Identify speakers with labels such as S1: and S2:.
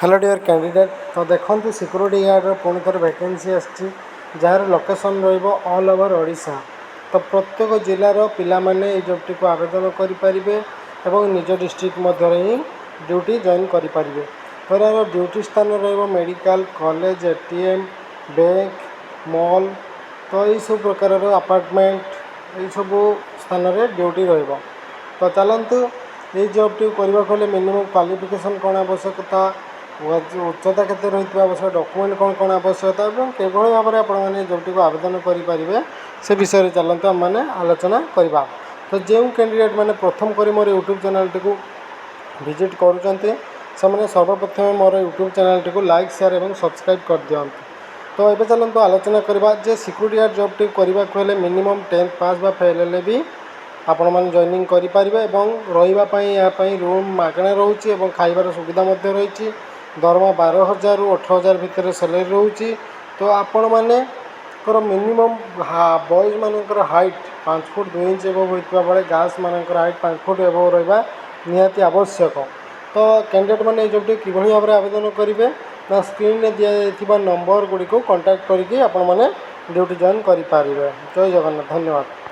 S1: Hello dear candidate. तो देखो security guard पुणी थोड़े वैकेंसी आसी jar location all over Odisha. तो प्रत्येक जिलार पिलामाने ये जॉबटी को आवेदन करेंगे और निज डिस्ट्रिक्ट मध्य ही ड्यूटी जॉइन करेंगे। तो यार ड्यूटी स्थान medical college ATM bank mall तो यही सब प्रकार अपार्टमेंट यही सब स्थान में ड्यूटी रहिबो। तो चलतु ये जॉबटी करने मिनिमम क्वालिफिकेशन कौन आवश्यकता उच्चता केते रही आवश्यक डॉक्यूमेंट कौन कौन आवश्यकता और किभली भाव में आपने जॉबटी को आवेदन करेंगे से विषय चलते आम मैंने आलोचना करवा। तो जो कैंडिडेट मैंने प्रथम कर मोर यूट्यूब चैनल टी विजिट करुँचे से सर्वप्रथम मोर यूट्यूब चैनल टी लाइक शेयर और सब्सक्राइब कर दिखाँ। तो ये चलते आलोचना करवा जे सिक्यूरीटी गार्ड जॉबटी करने मिनिमम 10th पास बा फेल हेले भी आपण मैंने जॉइनिंग करेंगे रही रूम मागणा रोचे और खाइबार सुविधा रही। दरमा 12,000 ରୁ 18,000 भितर सैलरी रोचे। तो आपण मैंने मिनिमम बॉयज मानकर हाइट 5 फुट 2 इंच एबव होता बेले गर्ल्स मानकर हाइट 5 फुट एबव रहा निहाती आवश्यक। तो कैंडिडेट मैंने जॉबटी किभली भाव में आवेदन करेंगे ना स्क्रीन में दिया नंबर गुड़ी को कांटेक्ट करके आपण मैंने ड्यूटी जॉइन करेंगे। जय जगन्नाथ, धन्यवाद।